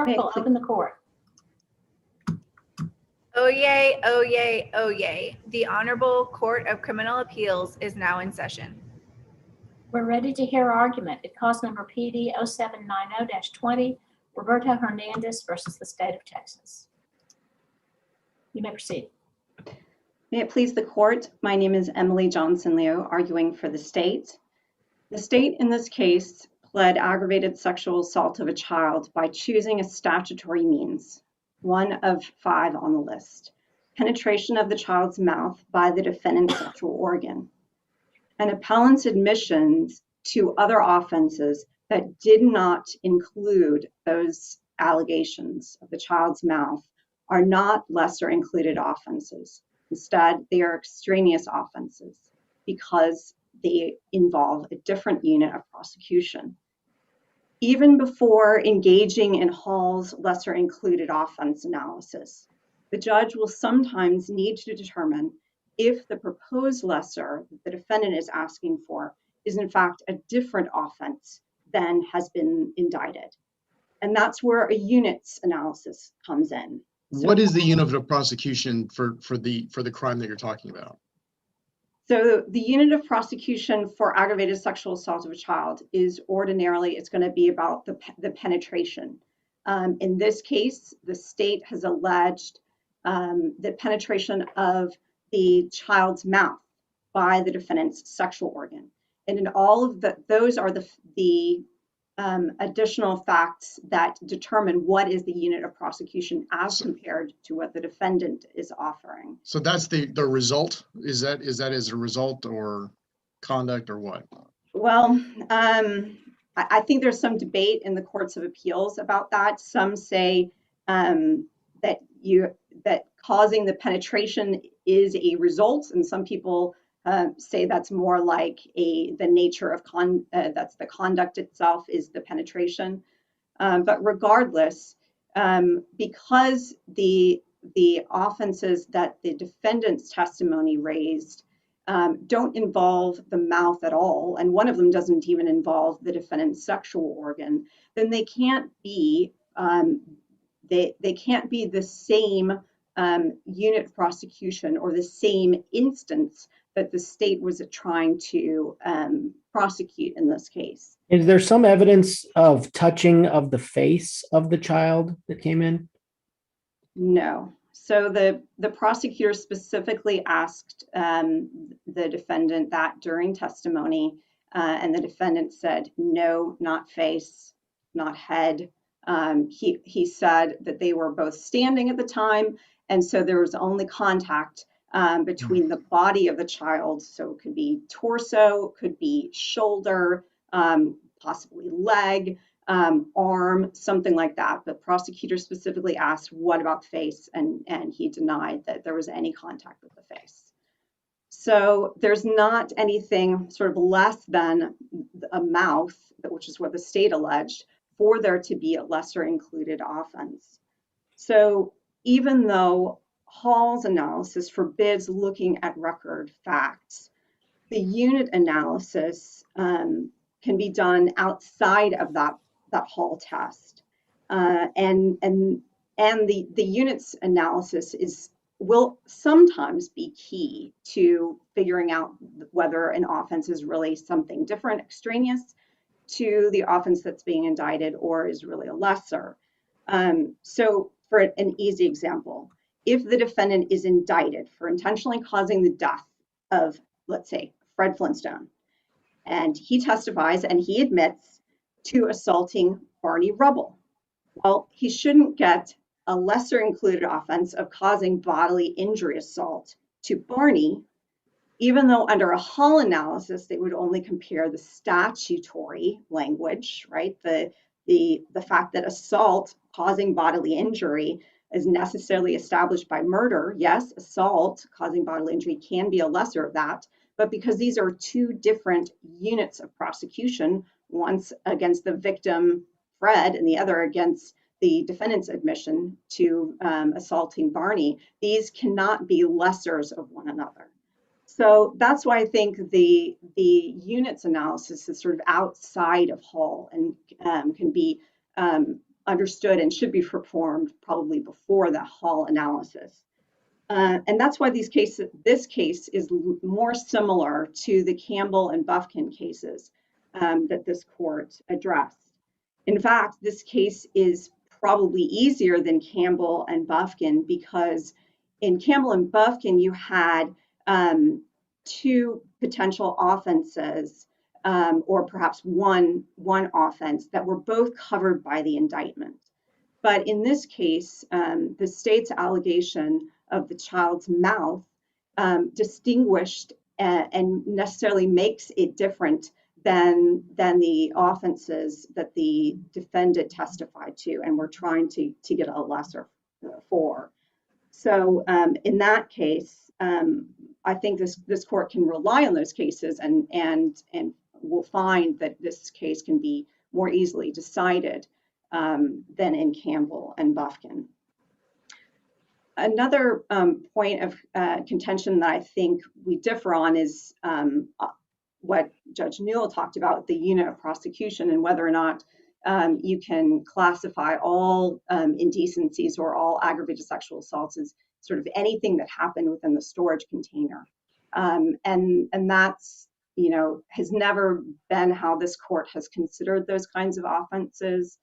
clerk will open the court. Oh yay, oh yay, oh yay. The Honorable Court of Criminal Appeals is now in session. We're ready to hear argument in cause number PD-0790-20, Roberto Hernandez versus the state of Texas. You may proceed. May it please the court, my name is Emily Johnson-Leo, arguing for the state. The state in this case pled aggravated sexual assault of a child by choosing a statutory means, one of 5 on the list: penetration of the child's mouth by the defendant's sexual organ. An appellant's admissions to other offenses that did not include those allegations of the child's mouth are not lesser included offenses. Instead, they are extraneous offenses because they involve a different unit of prosecution. Even before engaging in Hall's lesser included offense analysis, the judge will sometimes need to determine if the proposed lesser that the defendant is asking for is in fact a different offense than has been indicted. And that's where a units analysis comes in. So, what is the unit of prosecution for the crime that you're talking about? So the unit of prosecution for aggravated sexual assault of a child is ordinarily, it's going to be about the penetration. In this case, the state has alleged the penetration of the child's mouth by the defendant's sexual organ. And in all of those are the additional facts that determine what is the unit of prosecution as compared to what the defendant is offering. So that's the result? Is that as a result or conduct or what? Well, I think there's some debate in the courts of appeals about that. Some say that causing the penetration is a result, and some people say that's more like the nature of that's the conduct itself is the penetration. But regardless, because the offenses that the defendant's testimony raised don't involve the mouth at all, and one of them doesn't even involve the defendant's sexual organ, then they can't be they can't be the same unit of prosecution or the same instance that the state was trying to prosecute in this case. Is there some evidence of touching of the face of the child that came in? No. So the prosecutor specifically asked the defendant that during testimony, and the defendant said, no, not face, not head. He said that they were both standing at the time, and so there was only contact between the body of the child. So it could be torso, could be shoulder, possibly leg, arm, something like that. The prosecutor specifically asked, what about face? And he denied that there was any contact with the face. So there's not anything sort of less than a mouth, which is what the state alleged, for there to be a lesser included offense. So even though Hall's analysis forbids looking at record facts, the unit analysis can be done outside of that Hall test, and the units analysis will sometimes be key to figuring out whether an offense is really something different, extraneous to the offense that's being indicted, or is really a lesser. So for an easy example, if the defendant is indicted for intentionally causing the death of, let's say, Fred Flintstone, and he testifies and he admits to assaulting Barney Rubble, well, he shouldn't get a lesser included offense of causing bodily injury assault to Barney, even though under a Hall analysis, they would only compare the statutory language, right? The fact that assault causing bodily injury is necessarily established by murder. Yes, assault causing bodily injury can be a lesser of that, but because these are two different units of prosecution, once against the victim, Fred, and the other against the defendant's admission to assaulting Barney, these cannot be lessers of one another. So that's why I think the units analysis is sort of outside of Hall and can be understood and should be performed probably before the Hall analysis. And that's why this case is more similar to the Campbell and Bufkin cases that this court addressed. In fact, this case is probably easier than Campbell and Bufkin because in Campbell and Bufkin, you had two potential offenses or perhaps one offense that were both covered by the indictment. But in this case, the state's allegation of the child's mouth distinguished and necessarily makes it different than the offenses that the defendant testified to and were trying to get a lesser for. So in that case, I think this court can rely on those cases and will find that this case can be more easily decided than in Campbell and Bufkin. Another point of contention that I think we differ on is what Judge Newell talked about, the unit of prosecution and whether or not you can classify all indecencies or all aggravated sexual assaults as sort of anything that happened within the storage container. And that's, has never been how this court has considered those kinds of offenses.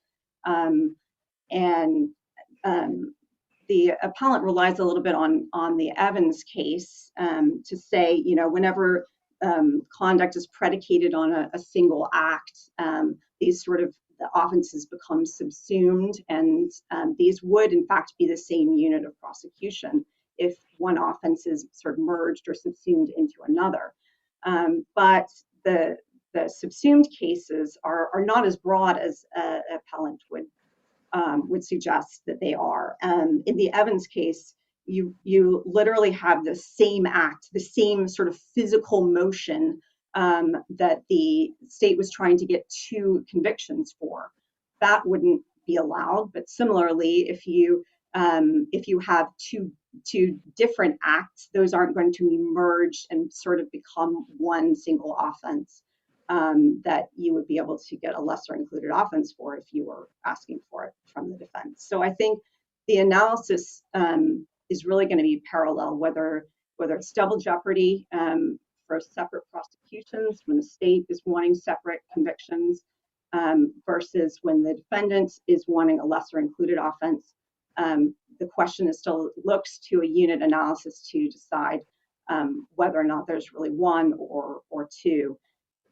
The appellant relies a little bit on the Evans case to say, whenever conduct is predicated on a single act, these sort of the offenses become subsumed, and these would in fact be the same unit of prosecution if one offense is sort of merged or subsumed into another. But the subsumed cases are not as broad as appellant would suggest that they are. In the Evans case, you literally have the same act, the same sort of physical motion that the state was trying to get two convictions for. That wouldn't be allowed. But similarly, if you have two different acts, those aren't going to be merged and sort of become one single offense that you would be able to get a lesser included offense for if you were asking for it from the defense. So I think the analysis is really going to be parallel, whether it's double jeopardy for separate prosecutions when the state is wanting separate convictions versus when the defendant is wanting a lesser included offense. The question is still looks to a unit analysis to decide whether or not there's really one or two.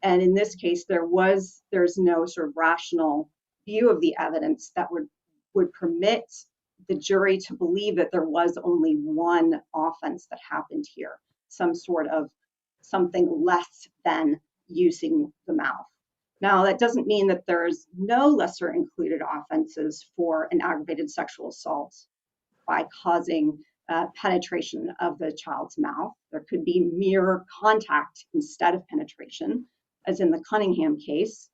And in this case, there's no sort of rational view of the evidence that would permit the jury to believe that there was only one offense that happened here, something less than using the mouth. Now, that doesn't mean that there's no lesser included offenses for an aggravated sexual assault by causing penetration of the child's mouth. There could be mere contact instead of penetration, as in the Cunningham case.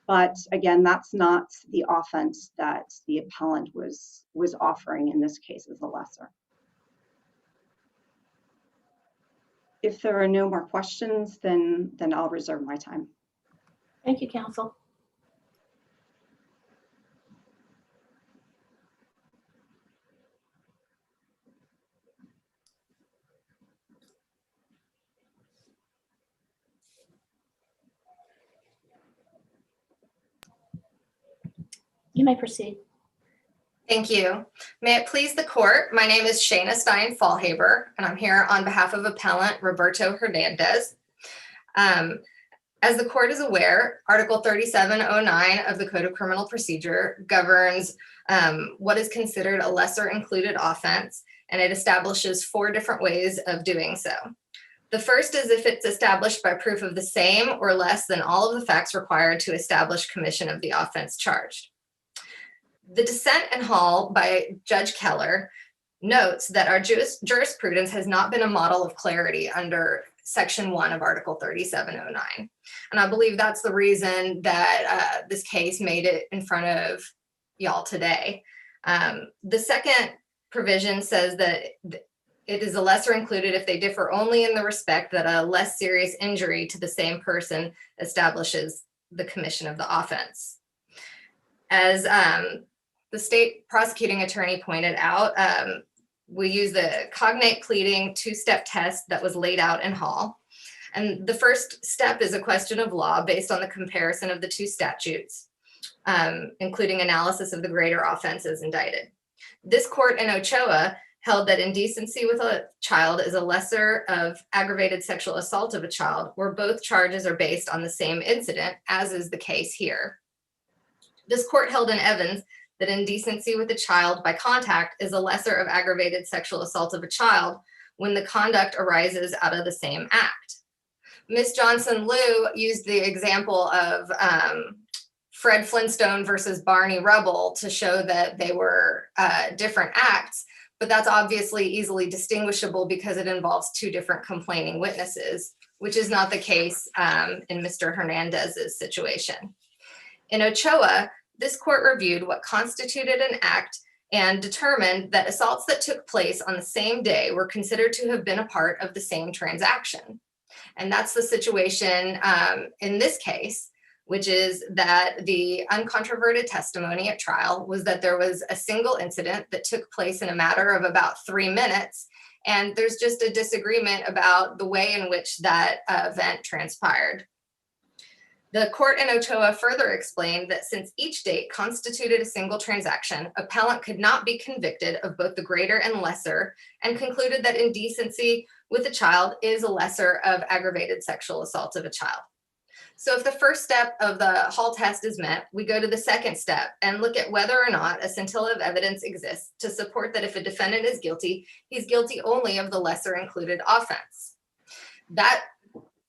But again, that's not the offense that the appellant was offering in this case as a lesser. If there are no more questions, then I'll reserve my time. Thank you, counsel. You may proceed. Thank you. May it please the court, my name is Shayna Stein-Fallhaber, and I'm here on behalf of appellant Roberto Hernandez. As the court is aware, Article 3709 of the Code of Criminal Procedure governs what is considered a lesser included offense, and it establishes 4 different ways of doing so. The first is if it's established by proof of the same or less than all of the facts required to establish commission of the offense charged. The dissent in Hall by Judge Keller notes that our jurisprudence has not been a model of clarity under Section 1 of Article 3709. And I believe that's the reason that this case made it in front of y'all today. The second provision says that it is a lesser included if they differ only in the respect that a less serious injury to the same person establishes the commission of the offense. As the state prosecuting attorney pointed out, we use the cognate pleading two-step test that was laid out in Hall. And the first step is a question of law based on the comparison of the two statutes, including analysis of the greater offenses indicted. This court in Ochoa held that indecency with a child is a lesser of aggravated sexual assault of a child, where both charges are based on the same incident, as is the case here. This court held in Evans that indecency with a child by contact is a lesser of aggravated sexual assault of a child when the conduct arises out of the same act. Ms. Johnson-Liu used the example of Fred Flintstone versus Barney Rubble to show that they were different acts, but that's obviously easily distinguishable because it involves two different complaining witnesses, which is not the case in Mr. Hernandez's situation. In Ochoa, this court reviewed what constituted an act and determined that assaults that took place on the same day were considered to have been a part of the same transaction. And that's the situation in this case, which is that the uncontroverted testimony at trial was that there was a single incident that took place in a matter of about 3 minutes. And there's just a disagreement about the way in which that event transpired. The court in Ochoa further explained that since each date constituted a single transaction, appellant could not be convicted of both the greater and lesser, and concluded that indecency with a child is a lesser of aggravated sexual assault of a child. So if the first step of the Hall test is met, we go to the second step and look at whether or not a scintilla of evidence exists to support that if a defendant is guilty, he's guilty only of the lesser included offense.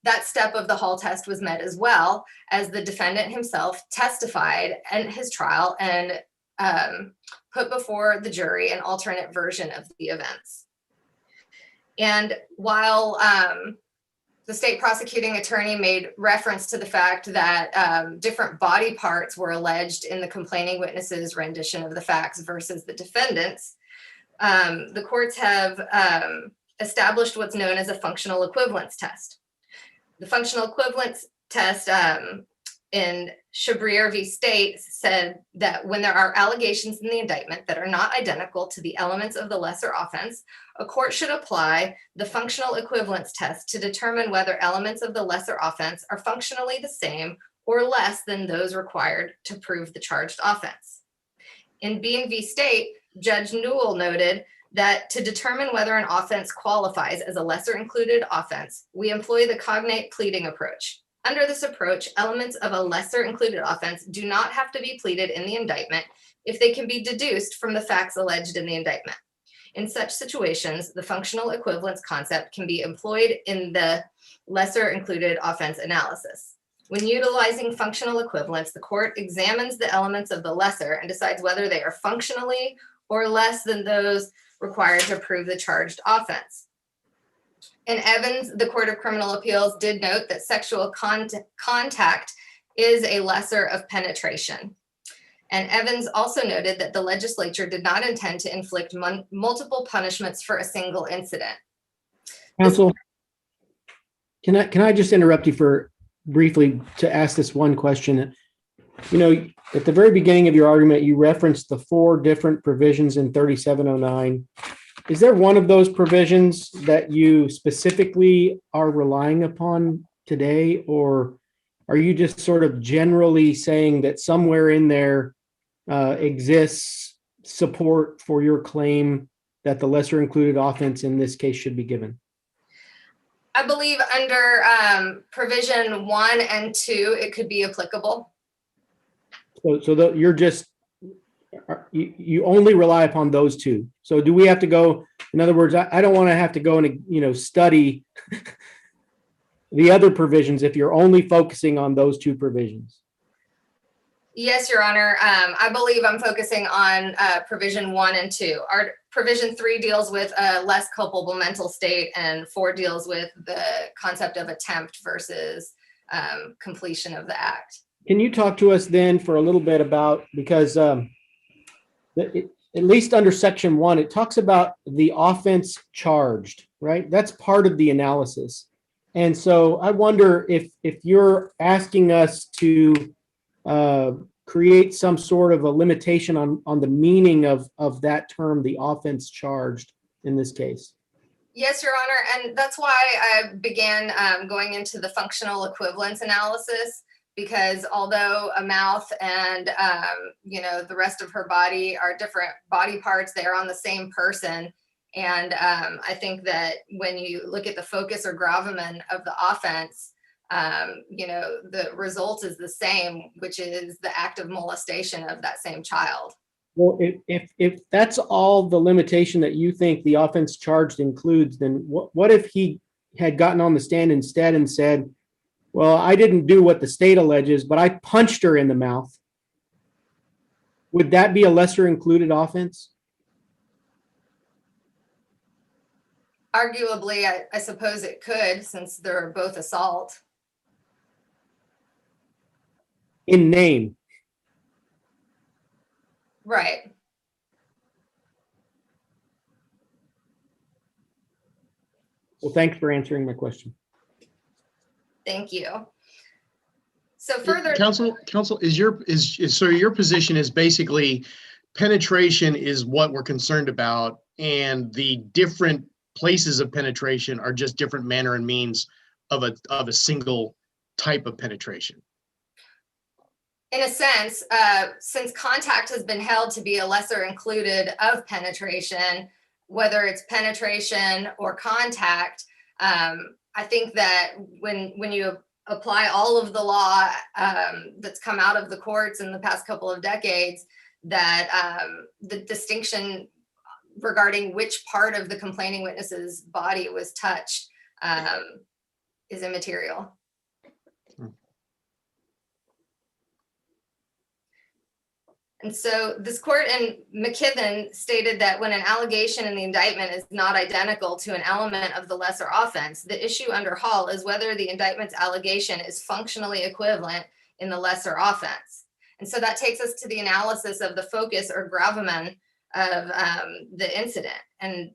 That step of the Hall test was met as well, as the defendant himself testified in his trial and put before the jury an alternate version of the events. And while the state prosecuting attorney made reference to the fact that different body parts were alleged in the complaining witness's rendition of the facts versus the defendant's, the courts have established what's known as a functional equivalence test. The functional equivalence test in Chabrier v. State said that when there are allegations in the indictment that are not identical to the elements of the lesser offense, a court should apply the functional equivalence test to determine whether elements of the lesser offense are functionally the same or less than those required to prove the charged offense. In Bean v. State, Judge Newell noted that to determine whether an offense qualifies as a lesser included offense, we employ the cognate pleading approach. Under this approach, elements of a lesser included offense do not have to be pleaded in the indictment if they can be deduced from the facts alleged in the indictment. In such situations, the functional equivalence concept can be employed in the lesser included offense analysis. When utilizing functional equivalence, the court examines the elements of the lesser and decides whether they are functionally or less than those required to prove the charged offense. In Evans, the Court of Criminal Appeals did note that sexual contact is a lesser of penetration. And Evans also noted that the legislature did not intend to inflict multiple punishments for a single incident. Counsel, can I just interrupt you for briefly to ask this one question? You know, at the very beginning of your argument, you referenced the 4 different provisions in 3709. Is there one of those provisions that you specifically are relying upon today, or are you just sort of generally saying that somewhere in there exists support for your claim that the lesser included offense in this case should be given? I believe under provision 1 and 2, it could be applicable. So you're just, you only rely upon those 2. So do we have to go, in other words, I don't want to have to go and, study the other provisions if you're only focusing on those 2 provisions. Yes, Your Honor. I believe I'm focusing on provision 1 and 2. Our provision 3 deals with a less culpable mental state, and 4 deals with the concept of attempt versus completion of the act. Can you talk to us then for a little bit about, because at least under section 1, it talks about the offense charged, right? That's part of the analysis. And so I wonder if you're asking us to create some sort of a limitation on the meaning of that term, the offense charged in this case? Yes, Your Honor, and that's why I began going into the functional equivalence analysis, because although a mouth and the rest of her body are different body parts, they are on the same person. And I think that when you look at the focus or gravamen of the offense, the result is the same, which is the act of molestation of that same child. Well, if that's all the limitation that you think the offense charged includes, then what if he had gotten on the stand instead and said, well, I didn't do what the state alleges, but I punched her in the mouth? Would that be a lesser included offense? Arguably, I suppose it could, since they're both assault. In name. Right. Well, thanks for answering my question. Thank you. So further, Counsel, so your position is basically penetration is what we're concerned about, and the different places of penetration are just different manner and means of a single type of penetration. in a sense, since contact has been held to be a lesser included of penetration, whether it's penetration or contact, I think that when you apply all of the law that's come out of the courts in the past couple of decades, that the distinction regarding which part of the complaining witness's body was touched is immaterial. And so this court in McKibben stated that when an allegation in the indictment is not identical to an element of the lesser offense, the issue under Hall is whether the indictment's allegation is functionally equivalent in the lesser offense. And so that takes us to the analysis of the focus or gravamen of the incident. And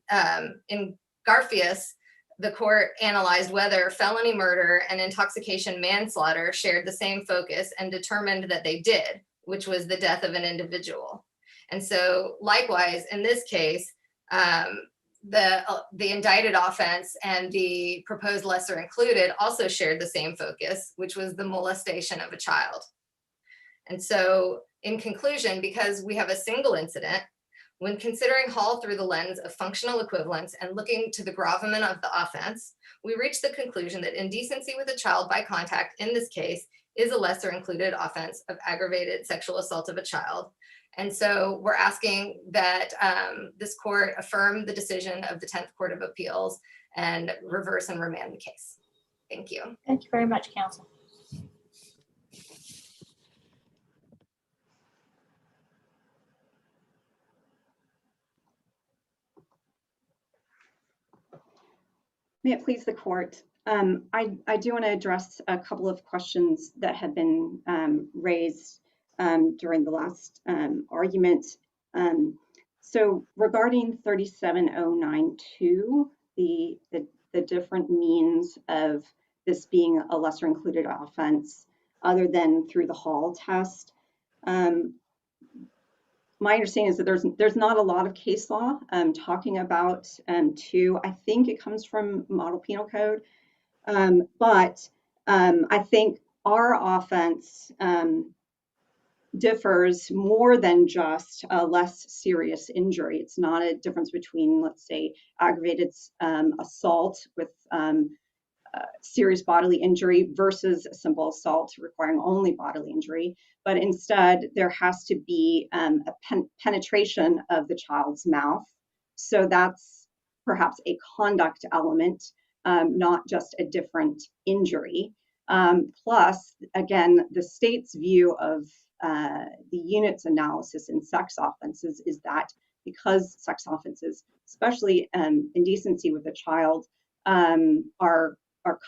in Garfias, the court analyzed whether felony murder and intoxication manslaughter shared the same focus and determined that they did, which was the death of an individual. And so likewise, in this case, the indicted offense and the proposed lesser included also shared the same focus, which was the molestation of a child. And so in conclusion, because we have a single incident, when considering Hall through the lens of functional equivalence and looking to the gravamen of the offense, we reach the conclusion that indecency with a child by contact in this case is a lesser included offense of aggravated sexual assault of a child. And so we're asking that this court affirm the decision of the 10th Court of Appeals and reverse and remand the case. Thank you. Thank you very much, counsel. May it please the court. I do want to address a couple of questions that have been raised during the last argument. So regarding 37092, the different means of this being a lesser included offense other than through the Hall test, my understanding is that there's not a lot of case law talking about two. I think it comes from Model Penal Code, but I think our offense differs more than just a less serious injury. It's not a difference between, let's say, aggravated assault with serious bodily injury versus a simple assault requiring only bodily injury, but instead there has to be a penetration of the child's mouth. So that's perhaps a conduct element, not just a different injury. Plus, again, the state's view of the unit's analysis in sex offenses is that because sex offenses, especially indecency with a child, are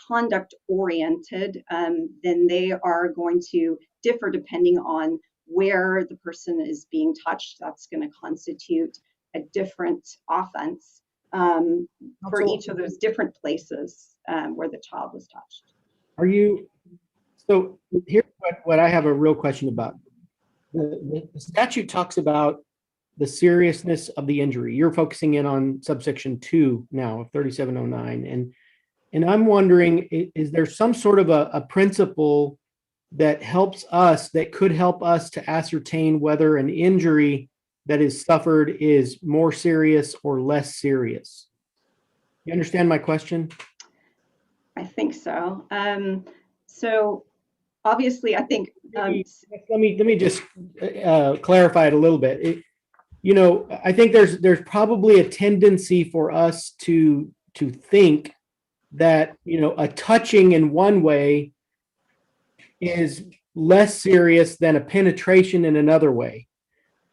conduct oriented, then they are going to differ depending on where the person is being touched. That's going to constitute a different offense for each of those different places where the child was touched. So here's what I have a real question about. the statute talks about the seriousness of the injury. You're focusing in on subsection 2 now of 3709. And I'm wondering, is there some sort of a principle that helps us, that could help us to ascertain whether an injury that is suffered is more serious or less serious? You understand my question? I think so. So obviously, I think Let me just clarify it a little bit. I think there's probably a tendency for us to think that a touching in one way is less serious than a penetration in another way.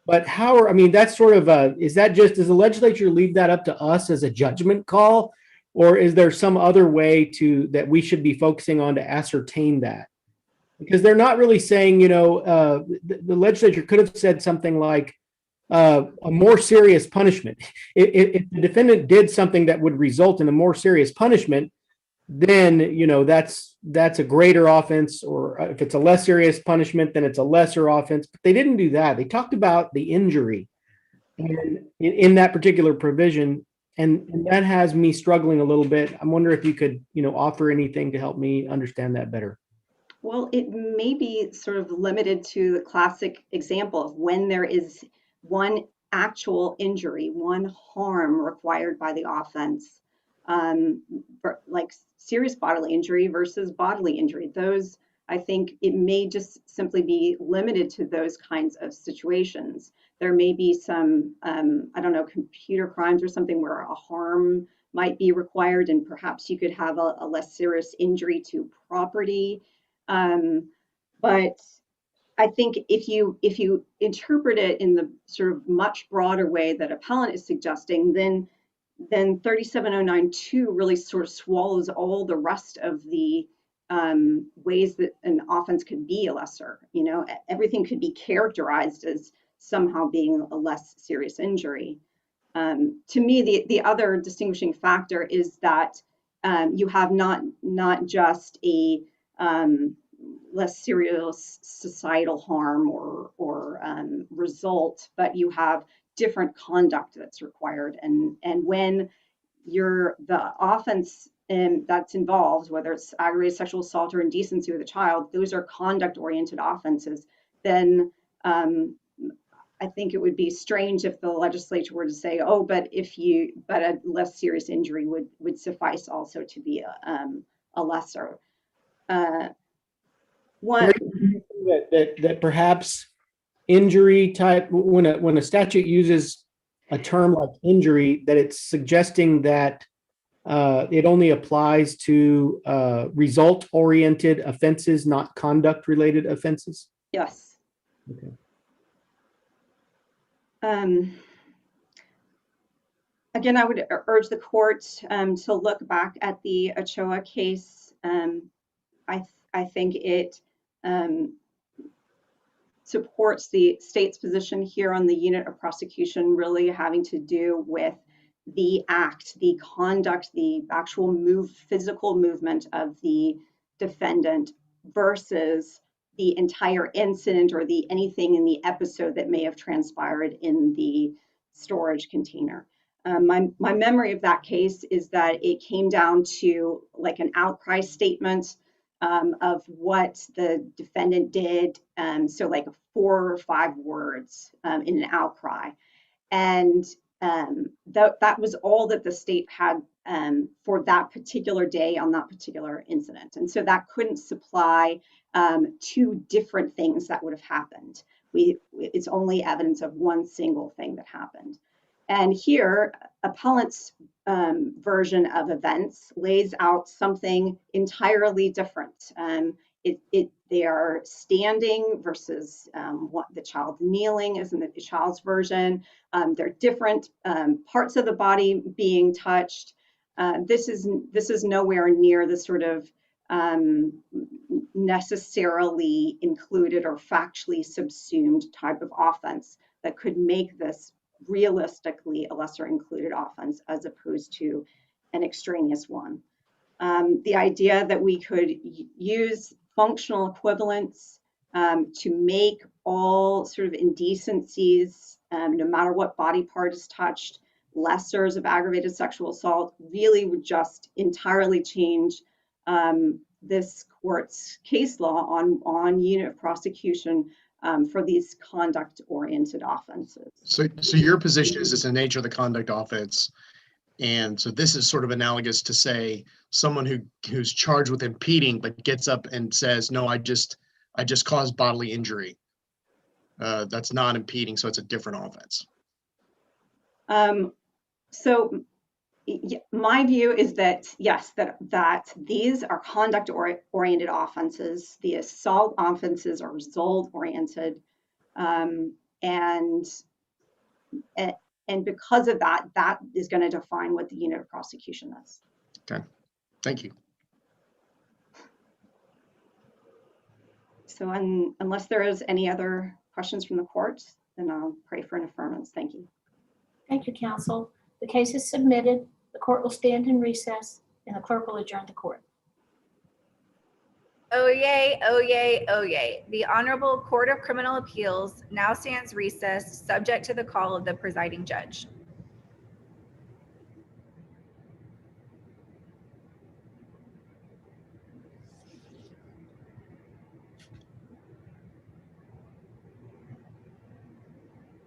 But that's sort of does the legislature leave that up to us as a judgment call? Or is there some other way that we should be focusing on to ascertain that? Because they're not really saying, the legislature could have said something like a more serious punishment. If the defendant did something that would result in a more serious punishment, then, that's a greater offense. Or if it's a less serious punishment, then it's a lesser offense. But they didn't do that. They talked about the injury in that particular provision. And that has me struggling a little bit. I'm wondering if you could, offer anything to help me understand that better. Well, it may be sort of limited to the classic example of when there is one actual injury, one harm required by the offense, like serious bodily injury versus bodily injury. Those, I think it may just simply be limited to those kinds of situations. There may be some, computer crimes or something where a harm might be required, and perhaps you could have a less serious injury to property. But I think if you interpret it in the sort of much broader way that appellant is suggesting, then 37092 really sort of swallows all the rest of the ways that an offense could be a lesser. Everything could be characterized as somehow being a less serious injury. To me, the other distinguishing factor is that you have not just a less serious societal harm or result, but you have different conduct that's required. And when the offense that's involved, whether it's aggravated sexual assault or indecency with a child, those are conduct-oriented offenses, then I think it would be strange if the legislature were to say, oh, but a less serious injury would suffice also to be a lesser. That perhaps injury type, when a statute uses a term like injury, that it's suggesting that it only applies to result-oriented offenses, not conduct-related offenses? Yes. Okay. Again, I would urge the court to look back at the Ochoa case. I think it supports the state's position here on the unit of prosecution really having to do with the act, the conduct, the actual physical movement of the defendant versus the entire incident or anything in the episode that may have transpired in the storage container. My memory of that case is that it came down to like an outcry statement of what the defendant did. So like 4 or 5 words in an outcry. And that was all that the state had for that particular day on that particular incident. And so that couldn't supply 2 different things that would have happened. It's only evidence of one single thing that happened. And here, appellant's version of events lays out something entirely different. They are standing versus what the child kneeling is in the child's version. There are different parts of the body being touched. This is nowhere near the sort of necessarily included or factually subsumed type of offense that could make this realistically a lesser included offense as opposed to an extraneous one. The idea that we could use functional equivalence to make all sort of indecencies, no matter what body part is touched, lessers of aggravated sexual assault, really would just entirely change this court's case law on unit of prosecution for these conduct-oriented offenses. So your position is it's the nature of the conduct offense. And so this is sort of analogous to, say, someone who's charged with impeding, but gets up and says, no, I just caused bodily injury. That's not impeding, so it's a different offense. So my view is that, yes, that these are conduct-oriented offenses. The assault offenses are result-oriented. And because of that, that is going to define what the unit of prosecution is. Okay, thank you. So unless there is any other questions from the court, then I'll pray for an affirmance. Thank you. Thank you, counsel. The case is submitted. The court will stand in recess and the clerk will adjourn the court. Oh yay, oh yay, oh yay. The Honorable Court of Criminal Appeals now stands recessed, subject to the call of the presiding judge.